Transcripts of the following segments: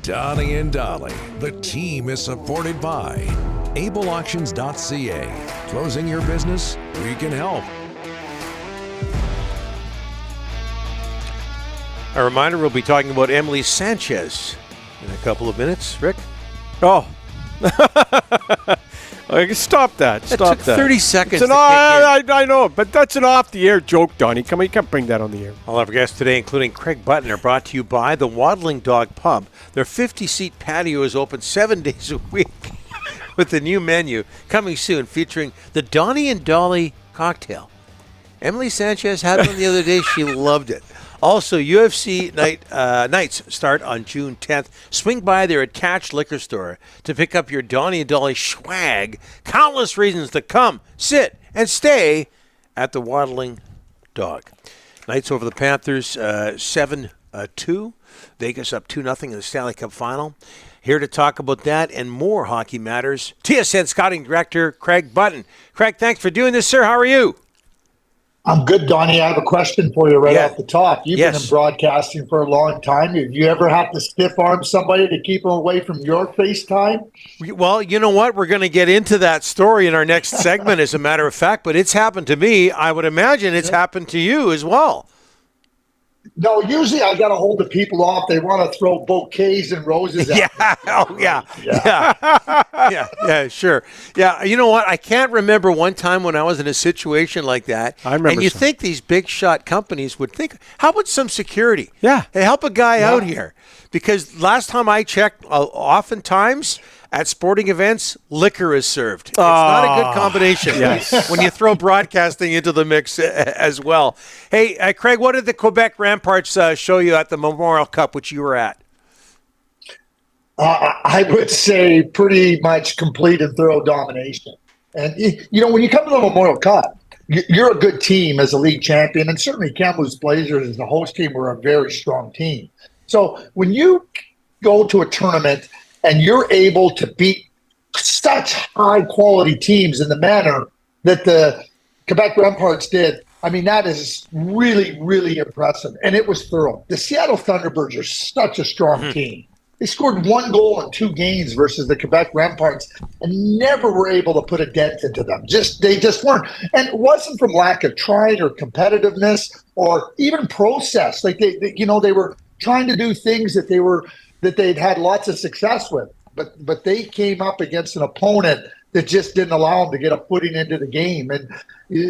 Donnie and Dolly, the team is supported by ableauctions.ca. Closing your business? We can help. A reminder, we'll be talking about Emily Sanchez in a couple of minutes. Rick? Oh. Stop that. It took 30 seconds to kick in. I know, but that's an off-the-air joke, Donnie. Come on, you can't bring that on the air. All of our guests today, including Craig Button, are brought to you by the Waddling Dog Pub. Their 50-seat patio is open 7 days a week with the new menu coming soon, featuring the Donnie and Dolly cocktail. Emily Sanchez had one the other day. She loved it. Also, UFC nights start on June 10th. Swing by there at Catch Liquor Store to pick up your Donnie and Dolly swag. Countless reasons to come, sit, and stay at the Waddling Dog. Nights over the Panthers, 7-2. Vegas up 2-0 in the Stanley Cup Final. Here to talk about that and more hockey matters, TSN Scouting Director Craig Button. Craig, thanks for doing this, sir. How are you? I'm good, Donnie. I have a question for you off the top. You've been in broadcasting for a long time. Have you ever had to stiff-arm somebody to keep them away from your FaceTime? Well, you know what? We're going to get into that story in our next segment, as a matter of fact, but it's happened to me. I would imagine it's happened to you as well. No, usually I got to hold the people off. They want to throw bouquets and roses at me. Yeah, sure. Yeah, you know what? I can't remember one time when I was in a situation like that. I remember. And you think these big shot companies would think, how about some security? Yeah. Hey, help a guy out here. Because last time I checked, oftentimes at sporting events, liquor is served. It's not a good combination when you throw broadcasting into the mix as well. Hey, Craig, what did the Quebec Ramparts show you at the Memorial Cup, which you were at? I would say pretty much complete and thorough domination. And, when you come to the Memorial Cup, you're a good team as a league champion, and certainly Kamloops Blazers as the host team were a very strong team. So when you go to a tournament and you're able to beat such high-quality teams in the manner that the Quebec Ramparts did, I mean, that is really, really impressive. And it was thorough. The Seattle Thunderbirds are such a strong team. They scored 1 goal in 2 games versus the Quebec Ramparts and never were able to put a dent into them. They just weren't. And it wasn't from lack of trying or competitiveness or even process. Like they were trying to do things that they'd had lots of success with. But they came up against an opponent that just didn't allow them to get a footing into the game. And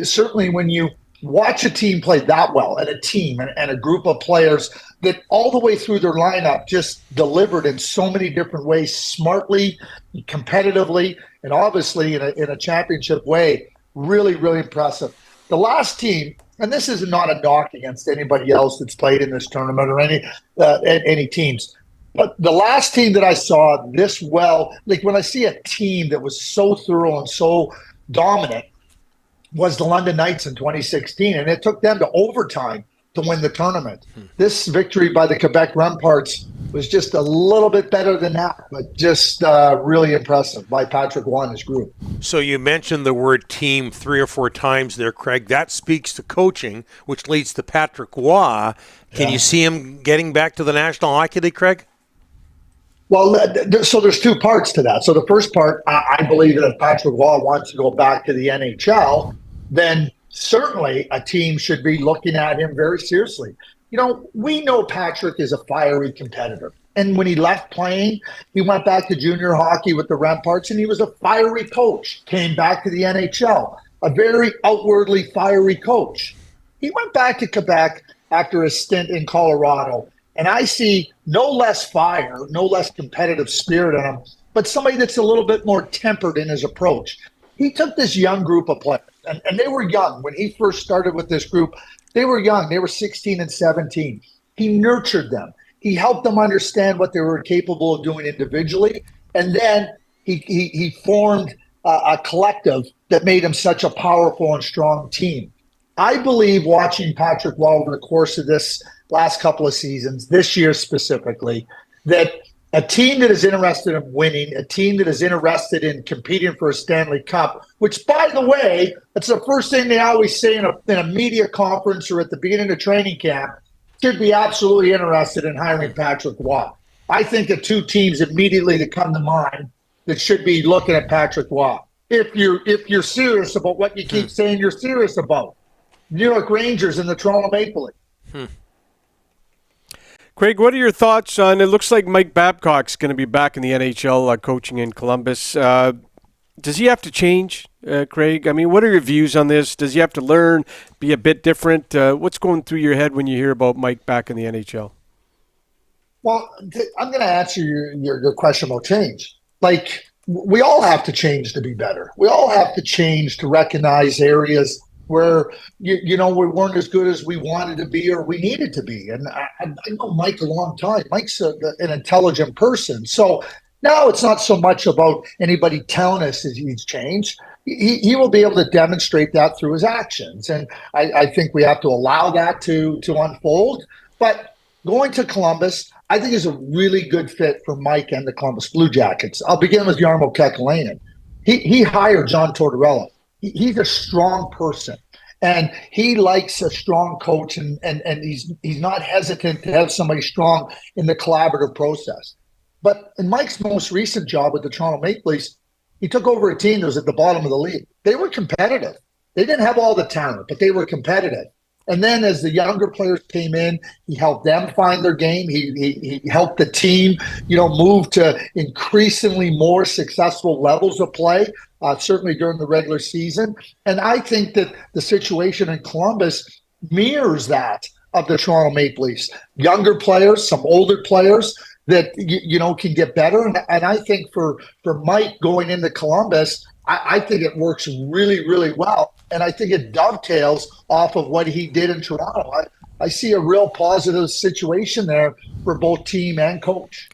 certainly when you watch a team play that well, and a team and a group of players that all the way through their lineup just delivered in so many different ways, smartly, competitively, and obviously in a championship way, really, really impressive. The last team, and this is not a knock against anybody else that's played in this tournament or any teams, but the last team that I saw this well, like when I see a team that was so thorough and so dominant, was the London Knights in 2016, and it took them to overtime to win the tournament. This victory by the Quebec Ramparts was just a little bit better than that, but just really impressive by Patrick Roy and his group. So you mentioned the word team 3 or 4 times there, Craig. That speaks to coaching, which leads to Patrick Roy. Can you see him getting back to the National Hockey League, Craig? Well, so there's 2 parts to that. So the first part, I believe that if Patrick Roy wants to go back to the NHL, then certainly a team should be looking at him very seriously. We know Patrick is a fiery competitor. And when he left playing, he went back to junior hockey with the Ramparts, and he was a fiery coach. Came back to the NHL, a very outwardly fiery coach. He went back to Quebec after a stint in Colorado, and I see no less fire, no less competitive spirit in him, but somebody that's a little bit more tempered in his approach. He took this young group of players, and they were young. When he first started with this group, they were young. They were 16 and 17. He nurtured them. He helped them understand what they were capable of doing individually, and then he formed a collective that made him such a powerful and strong team. I believe watching Patrick Roy over the course of this last couple of seasons, this year specifically, that a team that is interested in winning, a team that is interested in competing for a Stanley Cup, which, by the way, that's the first thing they always say in a media conference or at the beginning of training camp, should be absolutely interested in hiring Patrick Roy. I think the two teams immediately that come to mind that should be looking at Patrick Waugh. If you're serious about what you keep saying you're serious about, New York Rangers and the Toronto Maple Leafs. Craig, what are your thoughts on? It looks like Mike Babcock's going to be back in the NHL coaching in Columbus. Does he have to change, Craig? I mean, what are your views on this? Does he have to learn, be a bit different? What's going through your head when you hear about Mike back in the NHL? Well, I'm going to answer your question about change. Like, we all have to change to be better. We all have to change to recognize areas where, we weren't as good as we wanted to be or we needed to be. And I know Mike a long time. Mike's an intelligent person. So now it's not so much about anybody telling us that he's changed. He will be able to demonstrate that through his actions. And I think we have to allow that to unfold. But going to Columbus, I think is a really good fit for Mike and the Columbus Blue Jackets. I'll begin with Jarmo Kekalainen. He hired John Tortorella. He's a strong person, and he likes a strong coach, and he's not hesitant to have somebody strong in the collaborative process. But in Mike's most recent job with the Toronto Maple Leafs, he took over a team that was at the bottom of the league. They were competitive. They didn't have all the talent, but they were competitive. And then as the younger players came in, he helped them find their game. He helped the team, move to increasingly more successful levels of play, certainly during the regular season. And I think that the situation in Columbus mirrors that of the Toronto Maple Leafs. Younger players, some older players that, can get better. And I think for Mike going into Columbus, I think it works really, really well. And I think it dovetails off of what he did in Toronto. I see a real positive situation there for both team and coach.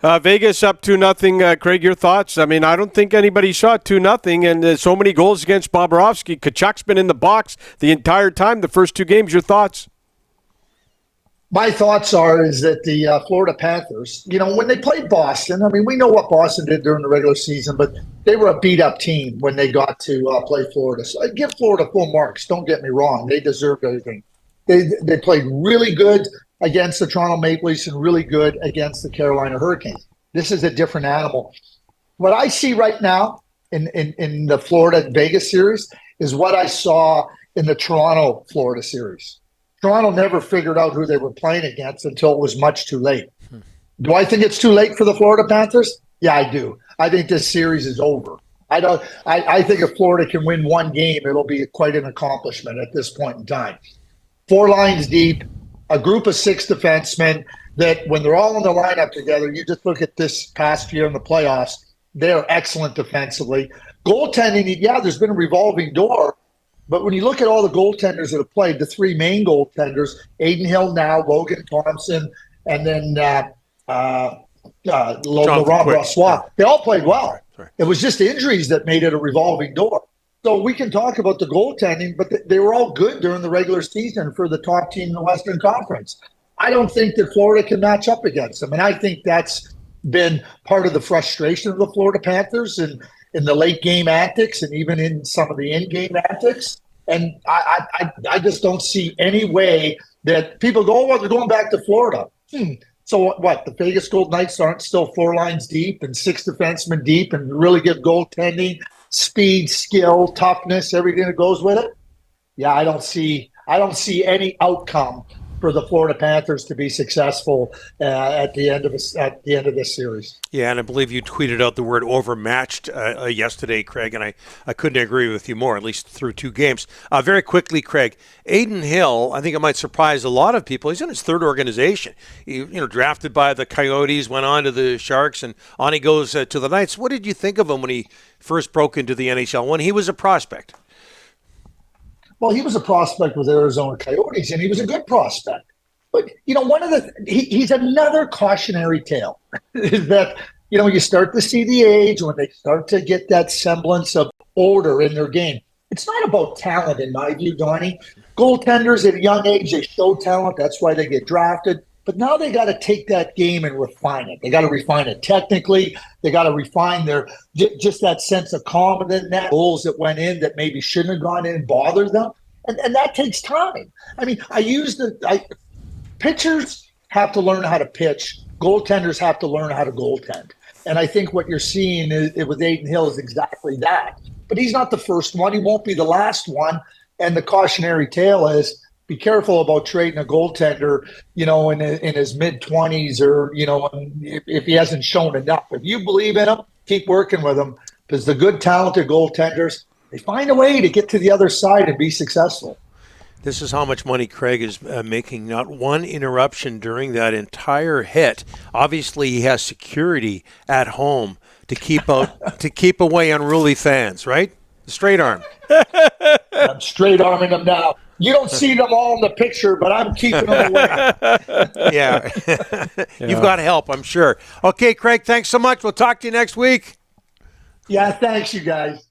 Vegas up 2-0. Craig, your thoughts? I mean, I don't think anybody saw 2-0, and there's so many goals against Bobrovsky. Kachuk's been in the box the entire time, the first two games. Your thoughts? My thoughts is that the Florida Panthers, when they played Boston, I mean, we know what Boston did during the regular season, but they were a beat-up team when they got to play Florida. So I give Florida full marks. Don't get me wrong. They deserved everything. They played really good against the Toronto Maple Leafs and really good against the Carolina Hurricanes. This is a different animal. What I see right now in the Florida-Vegas series is what I saw in the Toronto-Florida series. Toronto never figured out who they were playing against until it was much too late. Do I think it's too late for the Florida Panthers? Yeah, I do. I think this series is over. I think if Florida can win one game, it'll be quite an accomplishment at this point in time. 4 lines deep, a group of 6 defensemen that when they're all in the lineup together, you just look at this past year in the playoffs, they're excellent defensively. Goaltending, yeah, there's been a revolving door. But when you look at all the goaltenders that have played, the 3 main goaltenders, Aiden Hill now, Logan Thompson, and then Laurent Brossoit, they all played well. Sorry. It was just injuries that made it a revolving door. So we can talk about the goaltending, but they were all good during the regular season for the top team in the Western Conference. I don't think that Florida can match up against them. And I think that's been part of the frustration of the Florida Panthers and in the late game antics and even in some of the in-game antics. And I just don't see any way that people go, well, they're going back to Florida. So what? The Vegas Golden Knights aren't still 4 lines deep and 6 defensemen deep and really good goaltending, speed, skill, toughness, everything that goes with it? Yeah, I don't see any outcome for the Florida Panthers to be successful at the end of this series. Yeah, and I believe you tweeted out the word overmatched yesterday, Craig, and I couldn't agree with you more, at least through 2 games. Very quickly, Craig, Aiden Hill, I think it might surprise a lot of people. He's in his 3rd organization. He, drafted by the Coyotes, went on to the Sharks, and on he goes to the Knights. What did you think of him when he first broke into the NHL, when he was a prospect? Well, he was a prospect with Arizona Coyotes, and he was a good prospect. But, he's another cautionary tale is that, you start to see the age when they start to get that semblance of order in their game. It's not about talent, in my view, Donnie. Goaltenders at a young age, they show talent. That's why they get drafted. But now they got to take that game and refine it. They got to refine it technically. They got to refine their just that sense of confidence, that goals that went in that maybe shouldn't have gone in bother them. And that takes time. I mean, pitchers have to learn how to pitch. Goaltenders have to learn how to goaltend. And I think what you're seeing with Aiden Hill is exactly that. But he's not the first one. He won't be the last one. And the cautionary tale is be careful about trading a goaltender, in his mid-20s or, if he hasn't shown enough. If you believe in him, keep working with him because the good, talented goaltenders, they find a way to get to the other side and be successful. This is how much money Craig is making. Not one interruption during that entire hit. Obviously, he has security at home to keep away unruly fans, right? Straight arm. I'm straight arming them now. You don't see them all in the picture, but I'm keeping them away. Yeah. You've got help, I'm sure. Okay, Craig, thanks so much. We'll talk to you next week. Yeah, thanks, you guys.